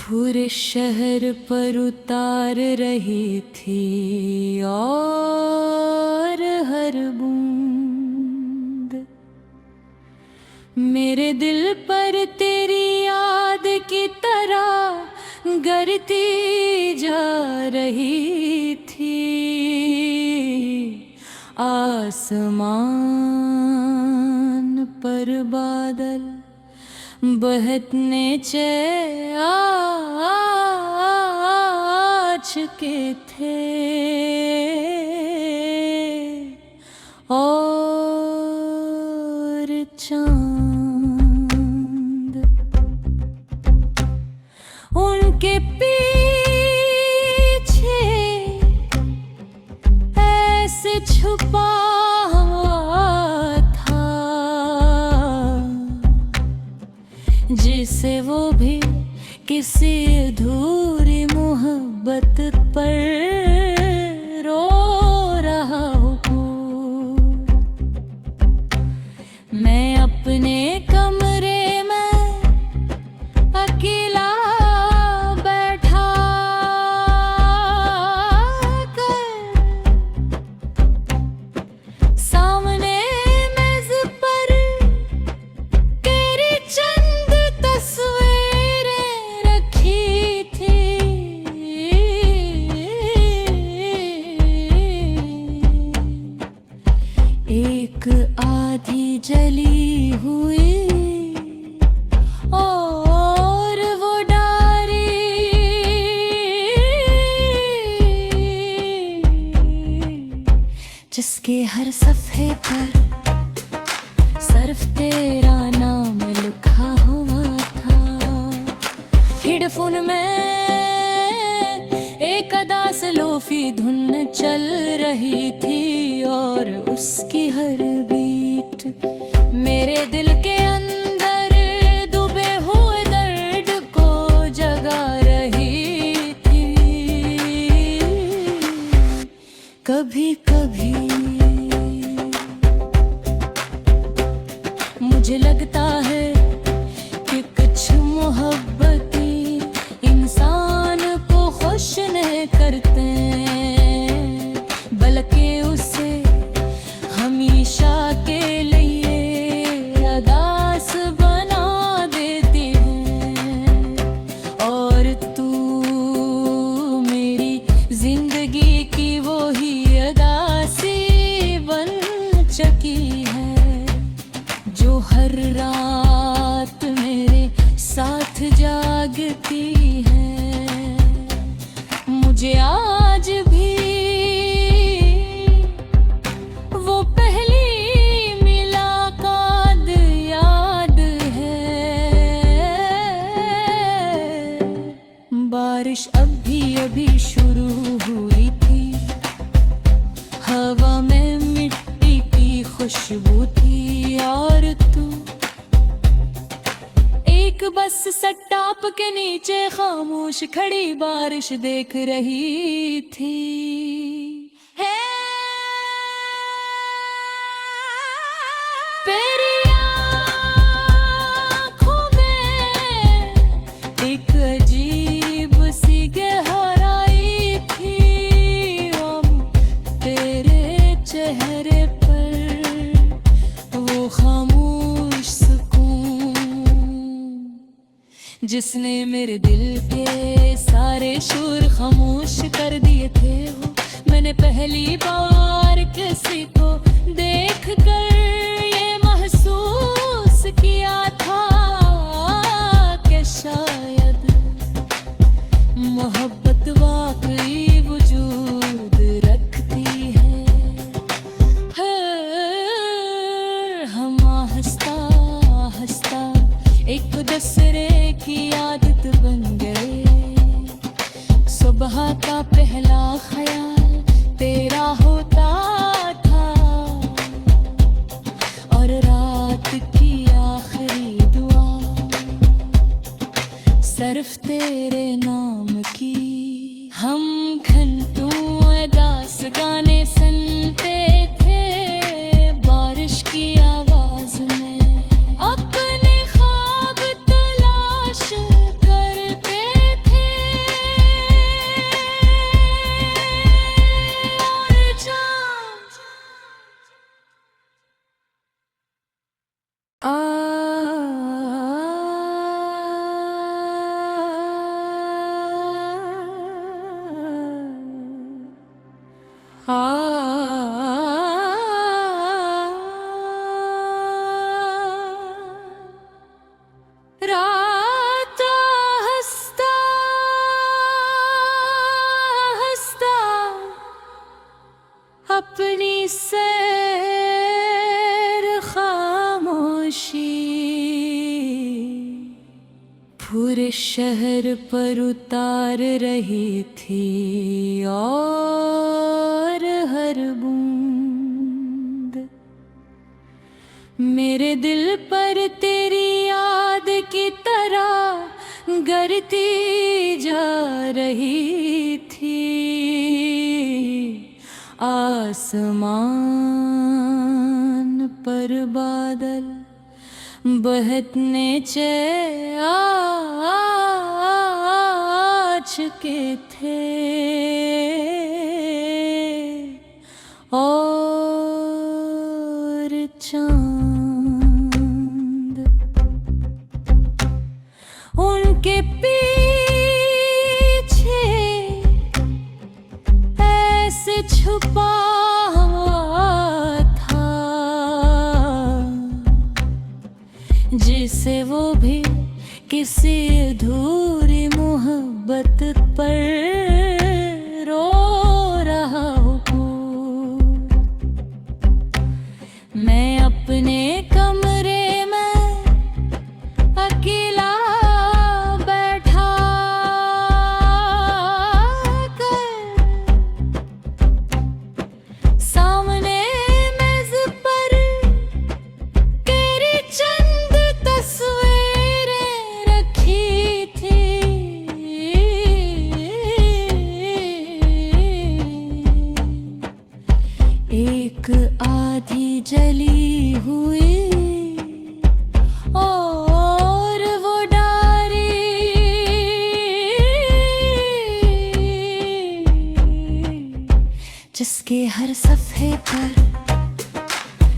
पूरे शहर पर उतार रही थी और हर बूंद मेरे दिल पर तेरी याद की तरह गरती जा रही थी। आसमान पर बादल बहतने चुके थे और चांद उनके पीछे ऐसे छुपा जिसे वो भी किसी अधूरी मोहब्बत पर रो रहा हूँ। मैं अपने कमरे में अकेला बैठा कर सामने मेज पर तेरी चंद तस्वीरें रखी थी। एक आधी जली हुई और वो डायरी जिसके हर सफ़े पर सिर्फ तेरा नाम लिखा हुआ था। हेडफोन में एक अदा से लोफी धुन चल रही थी और उसकी हर बीट मेरे दिल के अंदर डूबे हुए दर्द को जगा रही थी। कभी कभी मुझे लगता है कि कुछ मोहब्बतें इंसान को खुश नहीं करते बल्कि उसे हमेशा के लिए उदास बना देती हैं। और तू मेरी जिंदगी की वो ही उदासी बन चुकी है जो हर रात मेरे साथ जागती है। मुझे आज भी वो पहली मुलाकात याद है। बारिश अभी अभी शुरू हुई थी, हवा में मिट्टी की खुशबू थी और तू एक बस सट्टाप के नीचे खामोश खड़ी बारिश देख रही थी। तेरी आँखों में एक अजीब सी गहराई थी और तेरे चेहरे पर वो खामोश सुकून जिसने मेरे दिल के सारे शोर खामोश कर दिए थे। वो मैंने पहली बार किसी को देख कर ये महसूस किया था कि शायद मोहब्बत वाकई वजूद रखती है। हम आहिस्ता आहिस्ता एक दूसरे की आदत बन गए। सुबह का पहला ख्याल तेरा होता था और रात की आखिरी दुआ सिर्फ तेरे नाम की। हम घंटों अदास गाने सुनते थे बारिश की आवाज में, अपने ख्वाब तलाश करते थे। पूरे शहर पर उतार रही थी और हर बूंद मेरे दिल पर तेरी याद की तरह गरती जा रही थी। आसमान पर बादल बहतने चुके थे और चांद उनके पीछे ऐसे छुपा जिसे वो भी किसी अधूरी मोहब्बत पर रो रहा हो। मैं अपने कमरे में अकेला बैठा कर सामने मेज पर तेरी चंद तस्वीरें रखी थी। एक आधी जली हुई और वो डायरी जिसके हर सफ़े पर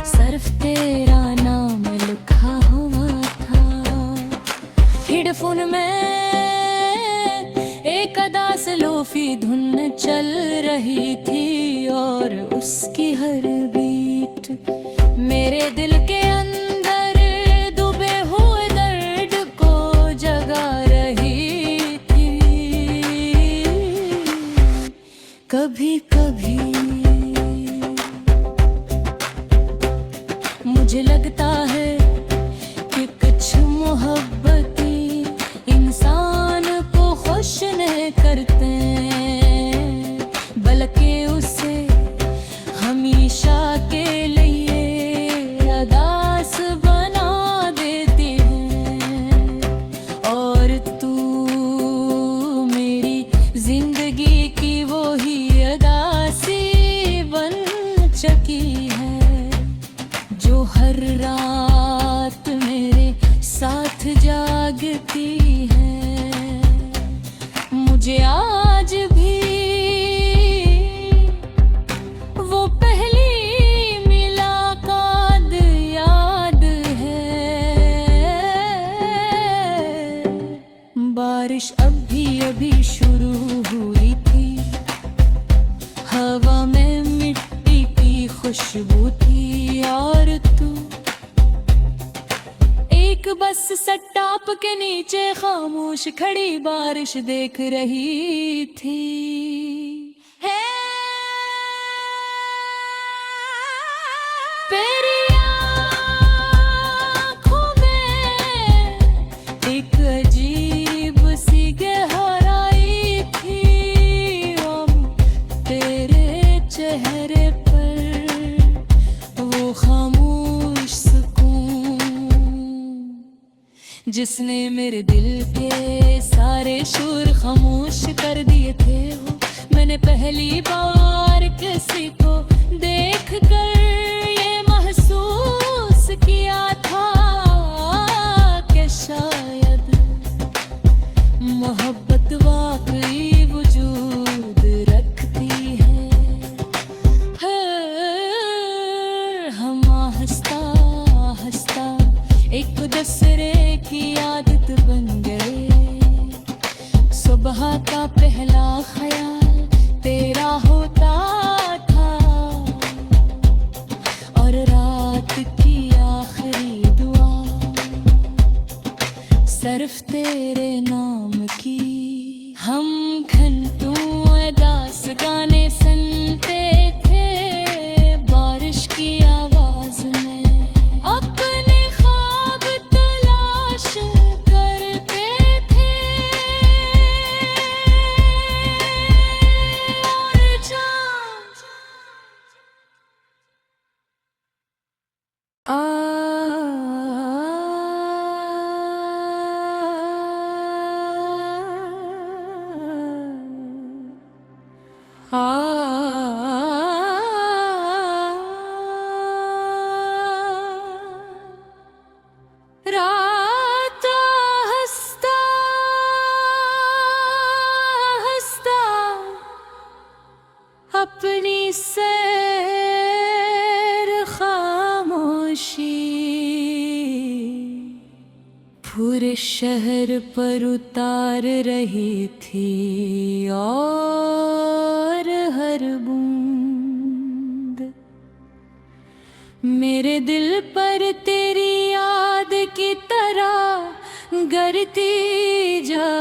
सिर्फ तेरा नाम लिखा हुआ था। हेडफोन में एक अदा से लोफी धुन चल रही थी और उसकी हर बीट मेरे दिल के अंदर डूबे हुए दर्द को जगा रही थी। कभी कभी मुझे लगता है कि कुछ मोहब्बतें इंसान को खुश नहीं करते बल्कि उसे हमेशा के लिए उदास बना देती है। और तू मेरी जिंदगी की वो ही उदासी बन चुकी है जो हर रात मेरे साथ जागती है। मुझे आज भी वो पहली मुलाकात याद है। बारिश अभी अभी शुरू हुई थी, हवा में मिट्टी की खुशबू थी और तू एक बस सट्टाप के नीचे खामोश खड़ी बारिश देख रही थी। तेरी आँखों में एक अजीब सी गहराई थी और तेरे चेहरे पर वो खामोश जिसने मेरे दिल के सारे शोर खामोश कर दिए थे। वो मैंने पहली बार किसी को देख कर ये महसूस किया था कि शायद मोहब्बत वाकई वजूद रखती है। हम हंसता हंसता एक दूसरे की आदत बन गए। सुबह का पहला ख्याल तेरा होता था और रात की आखिरी दुआ सिर्फ तेरे नाम की। हम घंटों उदास गाने सुनते थे बारिश की आवाज में, अपने ख्वाब तलाश करते रात हंसता हंसता अपनी सैर खामोशी पूरे शहर पर उतार रही थी, और हर बूंद मेरे दिल पर तेरी याद की तरह गिरती जा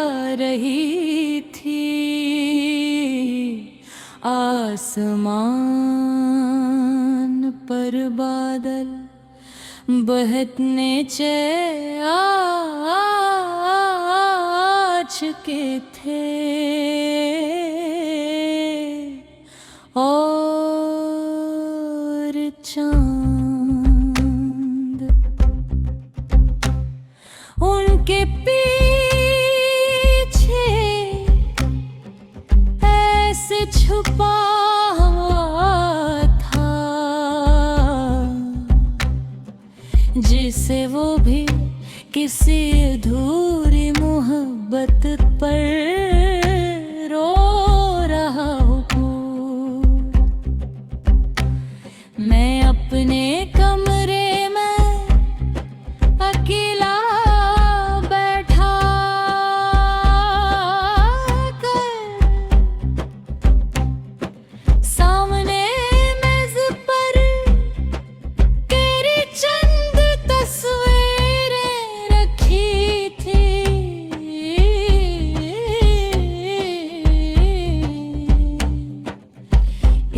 रही थी। आसमान पर बादल बहने चुके थे, और चांद उनके पीछे ऐसे छुपा था जिसे वो भी किसी अधूरी मोहब्बत पर रो रहा हूँ। मैं अपने कमरे में अकेला बैठा कर, सामने मेज पर तेरी चंद तस्वीरें रखी थी।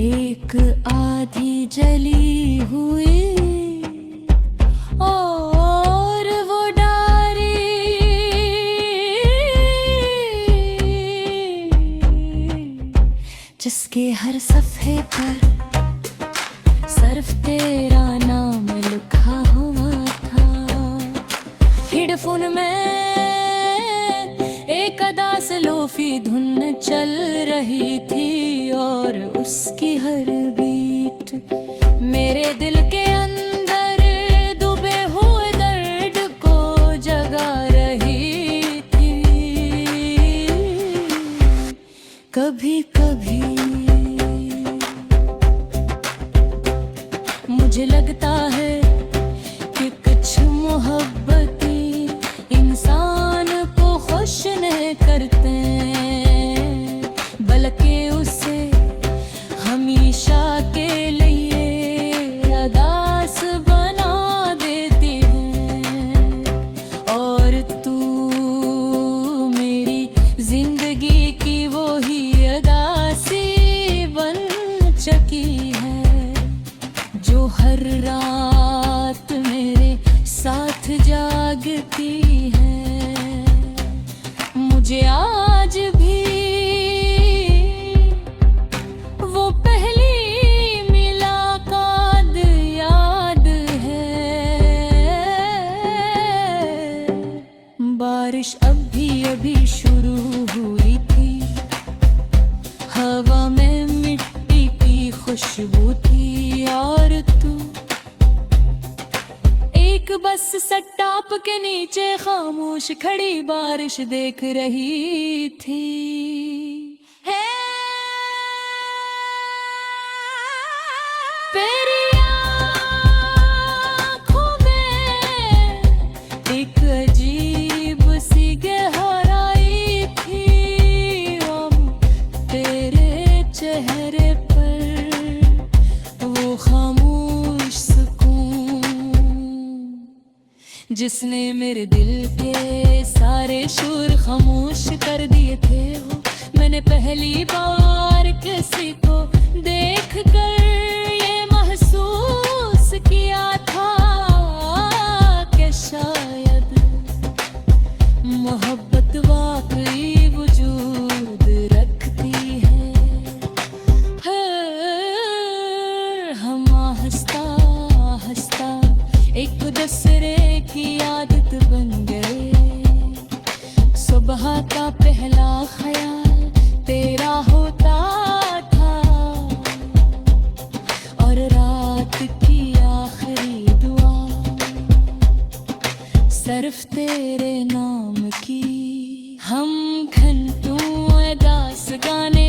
एक आधी जली हुई और वो डायरी जिसके हर सफ़े पर सिर्फ तेरा नाम लिखा हुआ था। हेडफोन में एक अदा से लोफी धुन चल रही थी, और उसकी हर बीट मेरे दिल के अंदर डूबे हुए दर्द को जगा रही थी। कभी कभी मुझे लगता है कि कुछ मोहब्बतें इंसान को खुश नहीं करते, बल्कि उसे हमेशा के लिए अदास बना देती है। और तू मेरी जिंदगी की वो ही अदासी बन चुकी है, जो हर रात मेरे साथ जागती है। मुझे आज भी वो पहली मुलाकात याद है। बारिश अभी शुरू हुई थी, हवा में मिट्टी की खुशबू थी, और तू एक बस सट्टाप के नीचे खामोश खड़ी बारिश देख रही थी। तेरी आँखों में एक अजीब सी गहराई थी, और तेरे चेहरे पर वो खामोश सुकून जिसने मेरे दिल के सारे शोर खामोश कर दिए थे। वो मैंने पहली बार किसी को देख कर ये महसूस किया था कि शायद मोहब्बत वाकई वजूद रखती है। हम हंसता हंसता एक दूसरे की आदत बन गए। सुबह का पहला ख्याल तेरा होता था, नाम की हम घंटों दास गाने